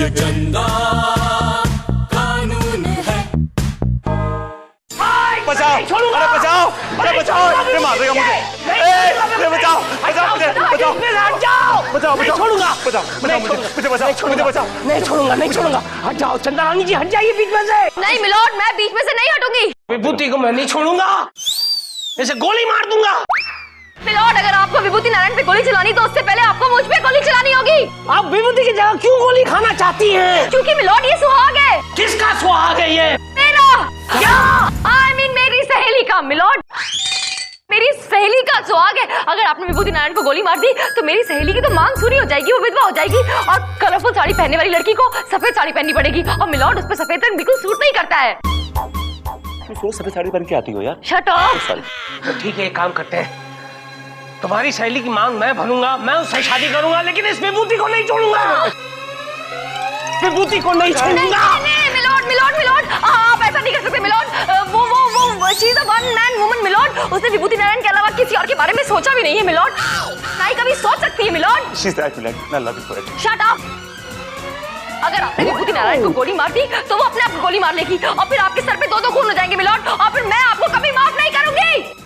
ये चंदा कानून है। बचाओ, अरे बचाओ, अरे बचाओ, ये मार देगा मुझे। अरे बचाओ, बचाओ मुझे, बचाओ, बचाओ, बचाओ, छोड़ूंगा, बचाओ, बचाओ मुझे बचाओ, मुझे बचाओ। नहीं छोड़ूंगा, नहीं छोड़ूंगा। हट जाओ चंदा रानी जी, हट जाइए बीच में से। नहीं मिलोड, मैं बीच में से नहीं हटूंगी। विभूति को मैं नहीं छोड़ूंगा, इसे गोली मार दूंगा। मिलोड, अगर आपको विभूति नारायण पे गोली चलानी तो उससे पहले आपको मुझ पे गोली चलानी होगी। आप विभूति की जगह क्यों गोली खाना चाहती हैं? क्योंकि मिलोड ये सुहाग है। किसका सुहाग है ये? मेरा। क्या? I mean मेरी सहेली का मिलोड, मेरी सहेली का सुहाग है। अगर आपने विभूति नारायण को गोली मार दी तो मेरी सहेली की तो मांग सूरी हो जाएगी, वो विधवा हो जाएगी और कलरफुल साड़ी पहनने वाली लड़की को सफेद साड़ी पहननी पड़ेगी। और मिलोड, उस पर सफेद रंग बिल्कुल सूट नहीं करता है। तो सफेद साड़ी पहन के आती हो यार। Shut up. तो ठीक है, एक काम करते हैं, तुम्हारी सहेली की मांग मैं भरूंगा, मैं उससे शादी करूंगा, लेकिन इस विभूति को नहीं छोड़ूंगा। विभूति को नहीं छोड़ूंगा। मिलोड, मिलोड, मिलोड, आप ऐसा नहीं कर सकते मिलोड। वो she is a one man woman milord. उसने विभूति नारायण के अलावा किसी और के बारे में सोचा भी नहीं है मिलोड। नहीं कभी सोच सकती है milord. She is that milord, I love you for it. Shut up. अगर आपने विभूति नारायण को गोली मार दी तो वो अपने आप को गोली मार लेगी और फिर आपके सर पे दो खून हो जाएंगे मिलोड, और फिर मैं आपको कभी माफ नहीं करूंगी।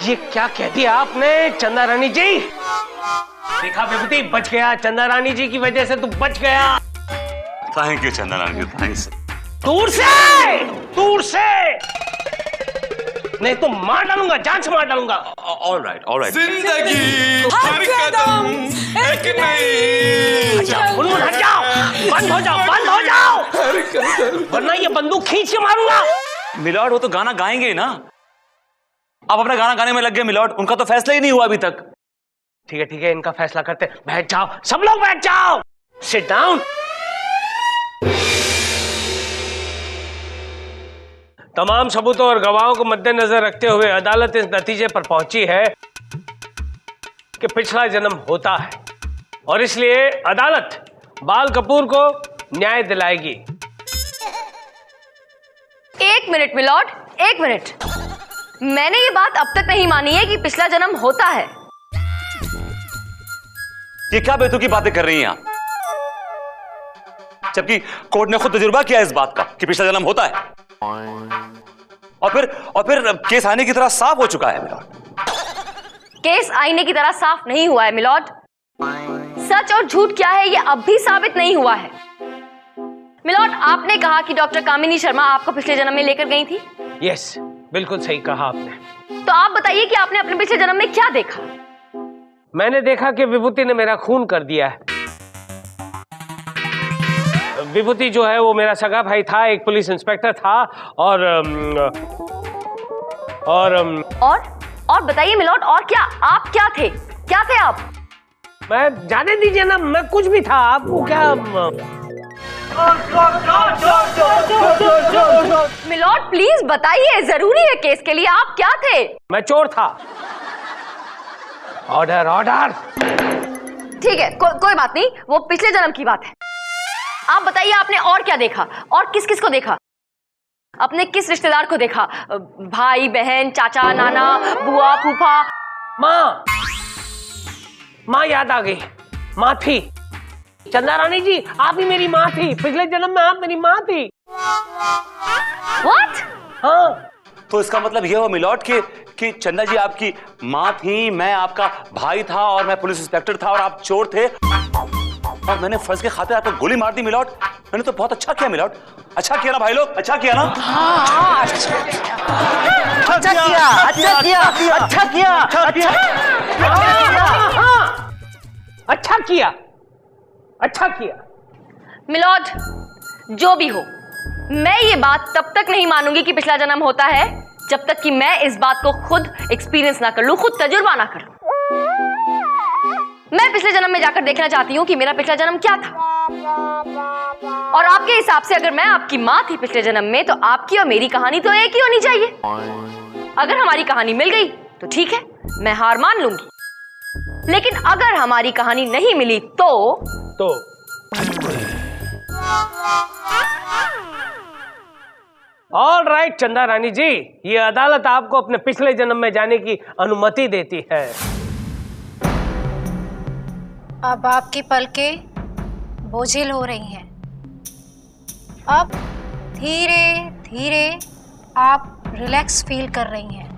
ये क्या कह दिया आपने चंदा रानी जी? देखा विभूति, बच गया। चंदा रानी जी की वजह से तू बच गया। थैंक यू चंदा रानी जी, थैंक्स। दूर से, दूर से। नहीं तो मार डालूंगा, जान से मार डालूंगा। Alright, alright. जिंदगी हर कदम एक नई। हट जाओ, हट जाओ, बंद हो जाओ, बंद हो जाओ, वरना ये बंदूक खींच के मारूंगा। मिलोड, वो तो गाना गाएंगे ही ना। आप अपना गाना गाने में लग गए मिलोड, उनका तो फैसला ही नहीं हुआ अभी तक। ठीक है, इनका फैसला करते। बैठ जाओ, सब लोग बैठ जाओ। Sit down. तमाम सबूतों और गवाहों को मद्देनजर रखते हुए अदालत इस नतीजे पर पहुंची है कि पिछला जन्म होता है और इसलिए अदालत बाल कपूर को न्याय दिलाएगी। एक मिनट मिलोड, एक मिनट। मैंने ये बात अब तक नहीं मानी है कि पिछला जन्म होता है। ये क्या बेतुकी बातें कर रही हैं आप, जबकि कोर्ट ने खुद तजुर्बा किया इस बात का कि पिछला जन्म होता है। और फिर केस आईने की तरह साफ हो चुका है मिलोड। केस आईने की तरह साफ नहीं हुआ है मिलोड। सच और झूठ क्या है ये अब भी साबित नहीं हुआ है। मिलोड, आपने कहा कि डॉक्टर कामिनी शर्मा आपको पिछले जन्म में लेकर गई थी। यस, बिल्कुल सही कहा आपने। तो आप बताइए कि आपने अपने पिछले जन्म में क्या देखा? मैंने देखा कि विभूति ने मेरा खून कर दिया है। विभूति जो है वो मेरा सगा भाई था, एक पुलिस इंस्पेक्टर था और बताइए मिलोड, और क्या? आप क्या थे? क्या थे आप? मैं जाने दीजिए ना, मैं कुछ भी था। आपको क्या? मिलोड प्लीज बताइए, जरूरी है केस के लिए। आप क्या थे? मैं चोर था। Order, order. ठीक है, कोई बात नहीं, वो पिछले जन्म की बात है। आप बताइए आपने और क्या देखा, और किस किस को देखा? अपने किस रिश्तेदार को देखा? भाई बहन, चाचा, नाना, बुआ, फूफा? माँ याद आ गई। माँ थी। चंदा रानी जी, आप ही मेरी माँ थी। पिछले जन्म में आप मेरी माँ थी। What? हाँ। तो इसका मतलब यह हुआ मिलोड कि चंदा जी आपकी माँ थी, मैं आपका भाई था और मैं पुलिस इंस्पेक्टर था और आप चोर थे और मैंने फर्ज के खातिर आपको गोली मार दी मिलोड। मैंने तो बहुत अच्छा किया मिलोड। अच्छा किया ना भाई लोग, अच्छा किया ना? अच्छा किया। मिलोड, जो भी हो, मैं ये बात तब तक नहीं मानूंगी कि पिछला जन्म होता है जब तक कि मैं इस बात को खुद एक्सपीरियंस ना कर लूं, खुद तजुर्बा ना कर लूं। मैं पिछले जन्म में जाकर देखना चाहती हूँ कि मेरा पिछला जन्म क्या था। और आपके हिसाब से अगर मैं आपकी माँ थी पिछले जन्म में, तो आपकी और मेरी कहानी तो एक ही होनी चाहिए। अगर हमारी कहानी मिल गई तो ठीक है, मैं हार मान लूंगी। लेकिन अगर हमारी कहानी नहीं मिली तो ऑल राइट चंदा रानी जी, ये अदालत आपको अपने पिछले जन्म में जाने की अनुमति देती है। अब आपकी पलकें बोझिल हो रही हैं। अब धीरे धीरे आप रिलैक्स फील कर रही हैं।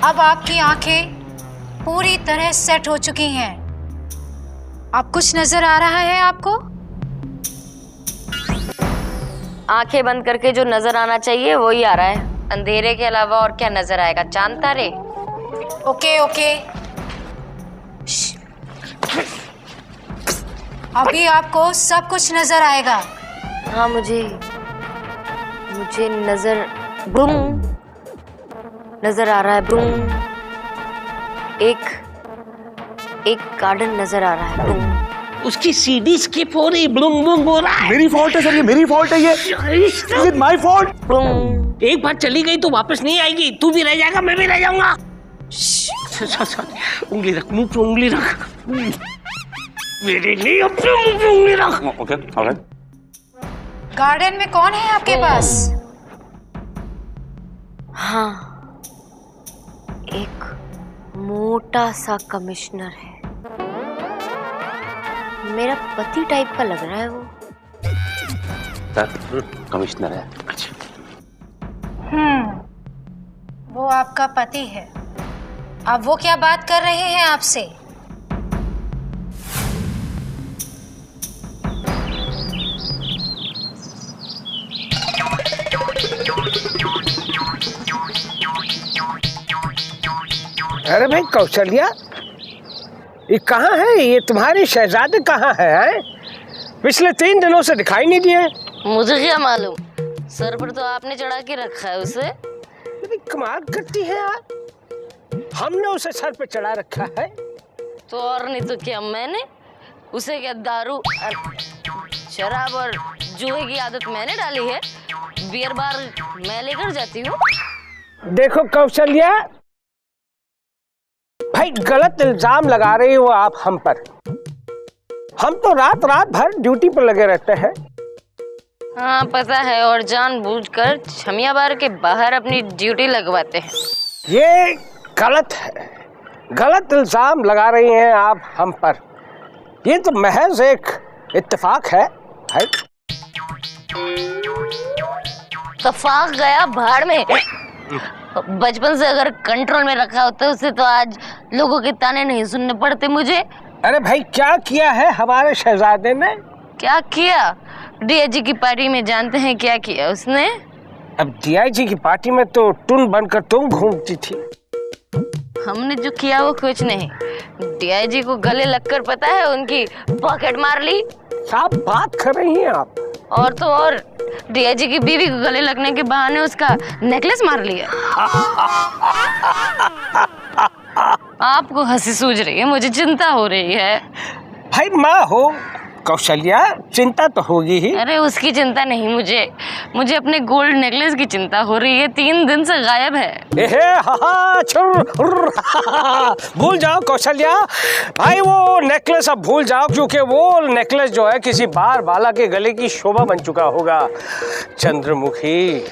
अब आपकी आंखें पूरी तरह सेट हो चुकी हैं। अब कुछ नजर आ रहा है आपको? आंखें बंद करके जो नजर आना चाहिए वही आ रहा है। अंधेरे के अलावा और क्या नजर आएगा? चांद तारे। ओके ओके, अभी आपको सब कुछ नजर आएगा। हाँ, मुझे नजर बूम नजर आ रहा है। बूम एक गार्डन नजर आ रहा है। बूम उसकी सीडी स्किप हो रही, ब्लूम ब्लूम हो रहा है। मेरी फॉल्ट है सर, ये मेरी फॉल्ट है। ये is it my fault? Boom. एक बार चली गई तो वापस नहीं आएगी। तू भी रह जाएगा, मैं भी रह जाऊंगा। उंगली रख, मुंह पे उंगली रख। मेरे लिए अपने मुंह पे उंगली रख। Okay, alright. गार्डन में कौन है आपके पास? हाँ, एक मोटा सा कमिश्नर है। मेरा पति टाइप का लग रहा है वो। सर, कमिश्नर है। अच्छा, वो आपका पति है। अब वो क्या बात कर रहे हैं आपसे? अरे भाई कौशल्या, ये कहाँ है? ये तुम्हारे शहजादे कहाँ है? पिछले 3 दिनों से दिखाई नहीं दिए। मुझे क्या मालूम, सर पर तो आपने चढ़ा के रखा है उसे। कमाल करती है आप, हमने उसे सर पे चढ़ा रखा है। तो और नहीं तो क्या, मैंने उसे क्या दारू शराब और जुए की आदत मैंने डाली है। बियर बार मैं लेकर जाती हूँ। देखो कौशल्या भाई, गलत इल्जाम लगा रही हो आप हम पर। हम तो रात भर ड्यूटी पर लगे रहते हैं। हाँ पता है, और जानबूझकर छमिया बार के बाहर अपनी ड्यूटी लगवाते हैं। ये गलत है, गलत इल्जाम लगा रही हैं आप हम पर। ये तो महज एक इत्तेफाक है भाई। इत्तेफाक गया भाड़ में। बचपन से अगर कंट्रोल में रखा होता उसे तो आज लोगों के ताने नहीं सुनने पड़ते मुझे। अरे भाई, क्या किया है हमारे शहजादे ने? क्या किया? डीआईजी की पार्टी में जानते हैं क्या किया उसने? अब डीआईजी की पार्टी में तो टुन बनकर तुम घूमती थी। हमने जो किया वो कुछ नहीं। डीआईजी को गले लगकर पता है उनकी पॉकेट मार ली। साफ बात कर रही हैं आप। और तो और डीआईजी की बीवी को गले लगने के बहाने उसका नेकलेस मार लिया। आपको हंसी सूझ रही है, मुझे चिंता हो रही है। भाई माँ हो कौशल्या, चिंता तो होगी ही। अरे उसकी चिंता नहीं, मुझे अपने गोल्ड नेकलेस की चिंता हो रही है। 3 दिन से गायब है। भूल जाओ कौशल्या भाई, वो नेकलेस अब भूल जाओ, क्योंकि वो नेकलेस जो है किसी बार वाला के गले की शोभा बन चुका होगा। चंद्रमुखी।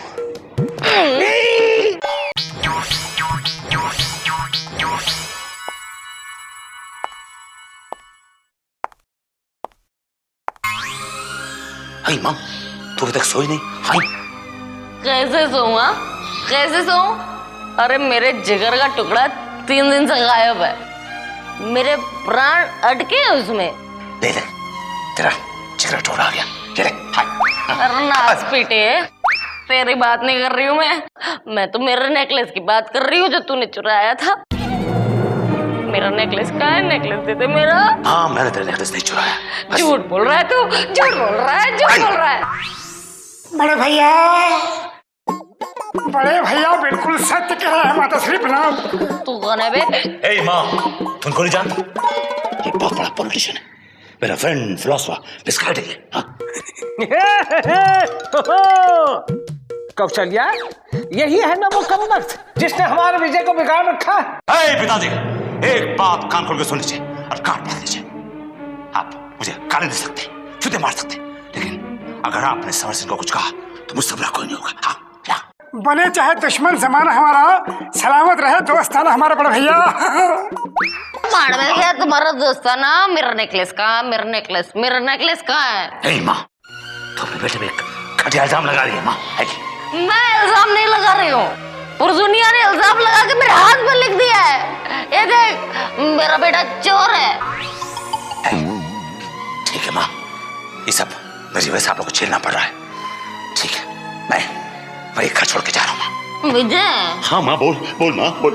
हाय माँ, तू अभी तक सोई नहीं? हाय, कैसे सोऊं? कैसे सोऊं? अरे मेरे जिगर का टुकड़ा 3 दिन से गायब है। मेरे प्राण अटके हैं उसमें। ले तेरा जिगर का टुकड़ा आ गया। ये ले, हाय। अरे नाच पीटे, तेरी बात नहीं कर रही हूँ मैं तो मेरे नेकलेस की बात कर रही हूँ जो तूने चुराया था। मेरा नेकलेस कहाँ है? नेकलेस दे दे मेरा। हाँ, मैंने तेरा नेकलेस नहीं चुराया। झूठ बोल रहा है तू, झूठ बोल रहा है, झूठ बोल रहा है। बड़े भैया बिल्कुल सत्य कह रहे हैं। माता श्री प्रणाम। तू कौन है बे? ए माँ, तुमको नहीं जानती? ये बहुत बड़ा पॉलिटिशियन है, मेरा फ्रेंड फिलोसोफर बिस्काइट है। कौशल्या, यही है ना वो कमबख्त जिसने हमारे विजय को बिगाड़ रखा है? पिताजी, एक बात कान खोल के सुन लीजिए और कान पकड़ लीजिए। आप मुझे गाली दे सकते, जूते मार सकते, लेकिन अगर आपने समर सिंह को कुछ कहा तो मुझसे बुरा कोई नहीं होगा। हाँ, क्या? बने चाहे दुश्मन, जमाना हमारा सलामत रहे, दोस्ताना हमारा बड़ा भैया। क्या तुम्हारा दोस्ताना? मेरा नेकलेस कहाँ? मेरा नेकलेस कहाँ है? नहीं माँ, तो अपने बेटे पे घटिया इल्जाम लगा रही है माँ। मैं इल्जाम नहीं लगा रही हूँ, दुनिया ने इल्जाम लगा के मेरे हाथ पर लिख दिया है। ये देख, मेरा बेटा चोर है। ठीक है माँ, ये सब मेरी वजह से आप लोग को झेलना पड़ रहा है। ठीक है, मैं ये घर छोड़ के जा रहा हूँ। विजय। हाँ माँ, बोल बोल माँ, बोल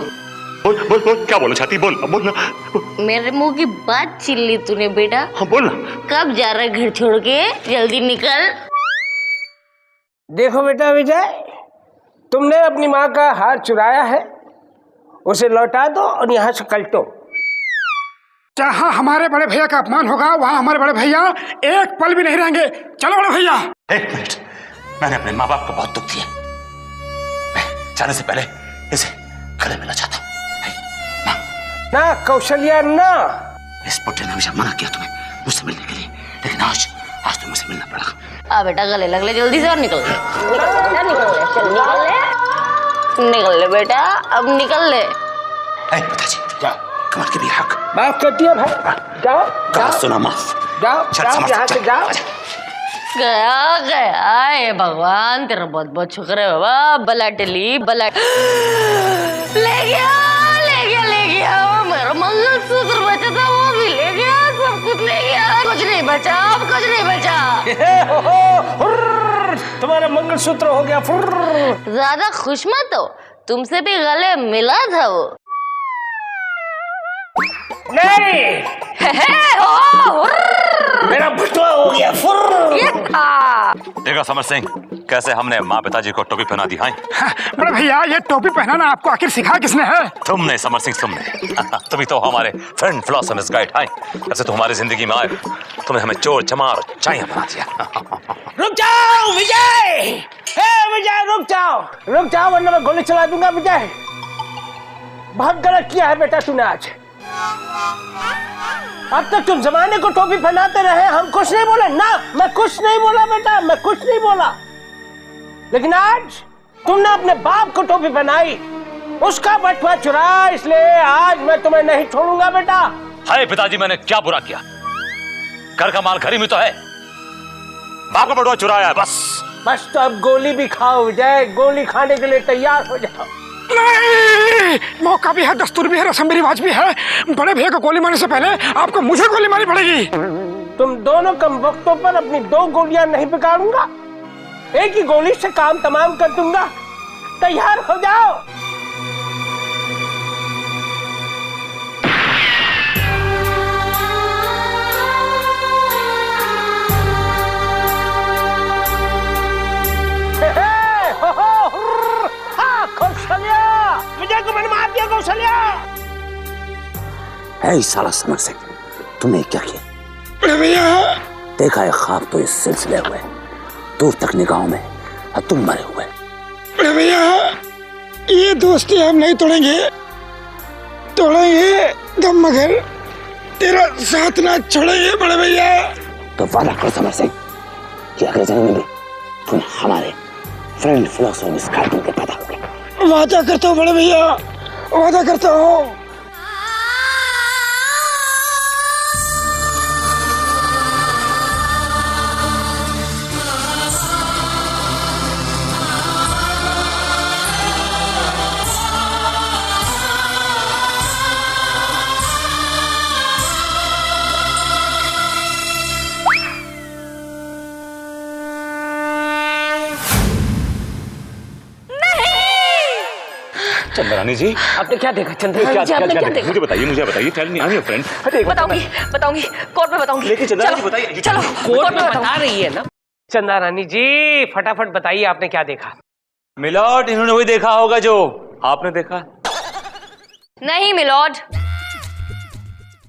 बोल बोल बोल, क्या बोलना चाहती? बोल बोल ना। मेरे मुंह की बात छीन ली तूने बेटा। हाँ बोल ना। कब जा रहा है घर छोड़ के? जल्दी निकल। देखो बेटा विजय, तुमने अपनी माँ का हार चुराया है, उसे लौटा दो और यहाँ से कल्टो। जहाँ हमारे बड़े भैया का अपमान होगा वहाँ हमारे बड़े भैया एक पल भी नहीं रहेंगे। चलो बड़े भैया। एक मिनट, मैंने अपने माँ बाप को बहुत दुख दिया, मैं जाने से पहले इसे गले मिलना चाहता हूँ। ना कौशल्या ना, इस पुट्टे ने हमेशा मना किया तुम्हें मुझसे मिलने के लिए, लेकिन आज तुम्हें मुझसे मिलना पड़ा। बेटा गले लग ले जल्दी से और निकल ले। निकल ले बेटा, अब निकल ले। पिताजी, कमर के भी हक माफ कर दिया भाई। जाओ सुना माफ। जाओ यहाँ से जाओ। गया हे भगवान, तेरा बहुत बहुत शुक्र है बाबा। बला टली बला ले गया मेरा मंगलसूत्र बचा था, वो भी ले गया, सब कुछ ले गया, कुछ नहीं बचा, अब कुछ नहीं बचा। तुम्हारा मंगलसूत्र हो गया फुर्र। ज्यादा खुश मत हो, तुमसे भी गले मिला था वो। नहीं मेरा भुटवा हो गया फुर्र। देखा समर सिंह, कैसे हमने माँ पिताजी को टोपी पहना दी। हाँ बड़े भैया, ये टोपी पहनाना आपको आखिर सिखा किसने है? तुमने समर सिंह, तुमने। तुम तो हमारे फ्रेंड फिलोसफर्स गाइड। हाँ, जैसे तुम्हारी जिंदगी में आए तुमने हमें चोर चमार चाइया बना दिया। रुक जाओ विजय, विजय रुक जाओ वरना मैं गोली चला दूंगा। विजय, बहुत गलत किया है बेटा तूने आज। अब तक तुम जमाने को टोपी पहनाते रहे, हम कुछ नहीं बोले ना। मैं कुछ नहीं बोला बेटा, मैं कुछ नहीं बोला, लेकिन आज तुमने अपने बाप को टोपी पहनाई, उसका बटुआ चुराया, इसलिए आज मैं तुम्हें नहीं छोड़ूंगा बेटा। हाय पिताजी, मैंने क्या बुरा किया? घर का माल घर में तो है, बाप का बटुआ चुराया है बस। तो अब गोली भी खाओ विजय, गोली खाने के लिए तैयार हो जाओ। नहीं, मौका भी है, दस्तूर भी है, रस्म रिवाज भी है। बड़े भैया को गोली मारने से पहले आपको मुझे गोली मारनी पड़ेगी। तुम दोनों कम वक्तों पर अपनी 2 गोलियां नहीं बिगाड़ूंगा, एक ही गोली से काम तमाम कर दूंगा। तैयार हो जाओ। विजय को मैंने मार दिया। कौशल्या, है साला समर सिंह, तुमने क्या किया? बड़े भैया, देखा है ख्वाब तो इस सिलसिले हुए, दूर तक निगाहों में, और तुम मरे हुए। बड़े भैया, ये दोस्ती हम नहीं तोड़ेंगे दम मगर तेरा साथ ना छोड़ेंगे। बड़े भैया, तो वादा करो समर सिंह कि अगले जन्म में भी तुम हमारे फ्रेंड फिलोसफर्स गाइड के पैदा होगे। वादा करता हूँ बड़े भैया, वादा करता हूँ। चंद्रानी जी, आपने क्या देखा? क्या देखा? मुझे बताइए। Tell me, I am your friend. बताऊंगी कोर्ट में बताऊंगी। लेकिन चंद्रानी जी बताइए। चलो कोर्ट में बता रही है ना। चंद्रानी जी फटाफट बताइए, आपने क्या देखा? मिलॉर्ड, इन्होंने वही देखा होगा जो आपने देखा। नहीं मिलॉर्ड,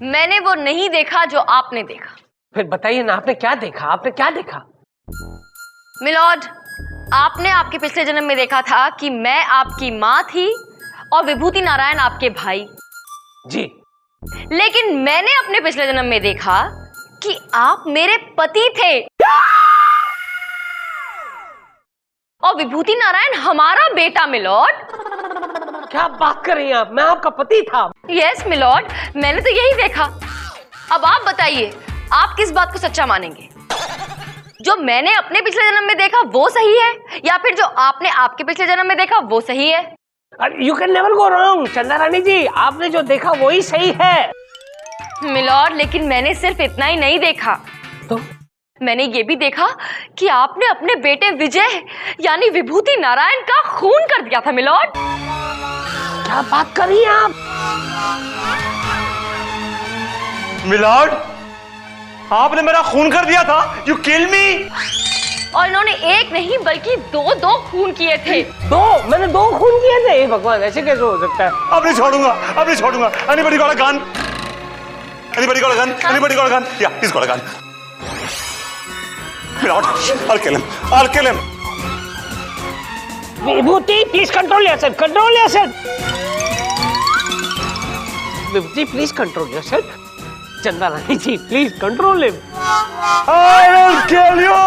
मैंने वो नहीं देखा जो आपने देखा। फिर बताइए ना, आपने क्या देखा? मिलॉर्ड, आपने आपके पिछले जन्म में देखा था कि मैं आपकी माँ थी और विभूति नारायण आपके भाई जी, लेकिन मैंने अपने पिछले जन्म में देखा कि आप मेरे पति थे और विभूति नारायण हमारा बेटा मिलॉर्ड। क्या बात कर रही हैं आप? मैं आपका पति था। यस मिलॉर्ड, मैंने तो यही देखा। अब आप बताइए, आप किस बात को सच्चा मानेंगे? जो मैंने अपने पिछले जन्म में देखा वो सही है, या फिर जो आपने आपके पिछले जन्म में देखा वो सही है? You can never go wrong चंदा रानी जी, आपने जो देखा वही सही है। मिलॉर्ड, लेकिन मैंने सिर्फ इतना ही नहीं देखा, तो मैंने ये भी देखा कि आपने अपने बेटे विजय यानी विभूति नारायण का खून कर दिया था मिलॉर्ड। क्या बात कर रही हैं आप? मिलॉर्ड, आपने मेरा खून कर दिया था। यू किल मी। और इन्होंने एक नहीं बल्कि दो खून किए थे। मैंने 2 खून किए थे। हे भगवान, ऐसे कैसे हो सकता है? अब नहीं छोड़ूंगा, अब नहीं छोड़ूंगा। Anybody got a gun? Anybody got a gun? Anybody got a gun? Yeah, he's got a gun. Milord, I'll kill him. I'll kill him. Vibhuti, please control yourself, control yourself. Vibhuti, please control yourself. Chanda Rani ji, please control him. I will kill you.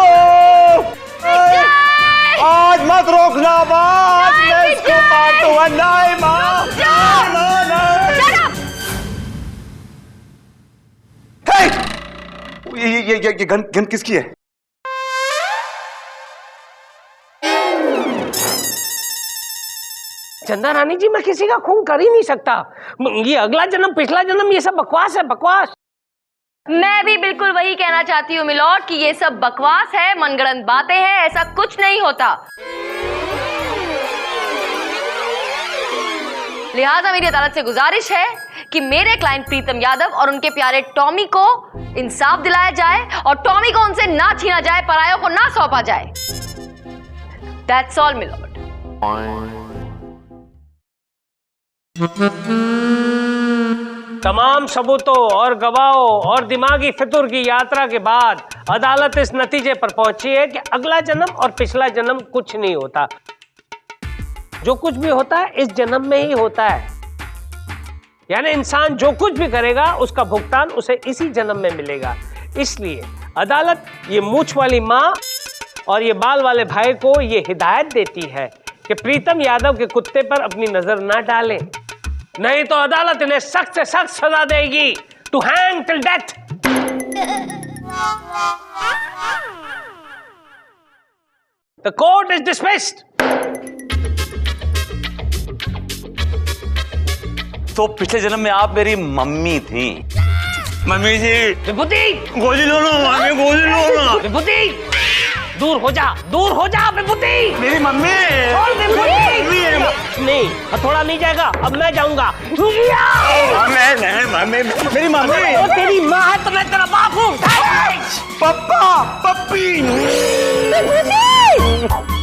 आज मत रोकना बात, मैं इसको मार दूंगा। नहीं माँ, ये गन किसकी है? चंदा रानी जी, मैं किसी का खून कर ही नहीं सकता। ये अगला जन्म, पिछला जन्म, ये सब बकवास है, बकवास। मैं भी बिल्कुल वही कहना चाहती हूँ मिलॉर्ड कि ये सब बकवास है, मनगढ़ंत बातें हैं, ऐसा कुछ नहीं होता। लिहाजा मेरी अदालत से गुजारिश है कि मेरे क्लाइंट प्रीतम यादव और उनके प्यारे टॉमी को इंसाफ दिलाया जाए और टॉमी को उनसे ना छीना जाए, परायों को ना सौंपा जाए। That's all, milord. तमाम सबूतों और गवाहों और दिमागी फितूर की यात्रा के बाद अदालत इस नतीजे पर पहुंची है कि अगला जन्म और पिछला जन्म कुछ नहीं होता। जो कुछ भी होता है इस जन्म में ही होता है। यानी इंसान जो कुछ भी करेगा उसका भुगतान उसे इसी जन्म में मिलेगा। इसलिए अदालत ये मूंछ वाली माँ और ये बाल वाले भाई को ये हिदायत देती है कि प्रीतम यादव के कुत्ते पर अपनी नजर ना डालें, नहीं तो अदालत इन्हें सख्त से सख्त सजा देगी। To hang till death. The court is dismissed. तो पिछले जन्म में आप मेरी मम्मी थी। मम्मी जी, विभूति, गोली लो ना, मम्मी गोली लो ना। विभूति, दूर हो जा, दूर हो जा विभूति। मेरी मम्मी। छोड़ विभूति। नहीं, हथौड़ा नहीं जाएगा, अब मैं जाऊंगा। मम्मी, मेरी मम्मी। वो तेरी माँ है तो मैं तेरा बाप हूँ। पप्पा, पप्पी। विभूति!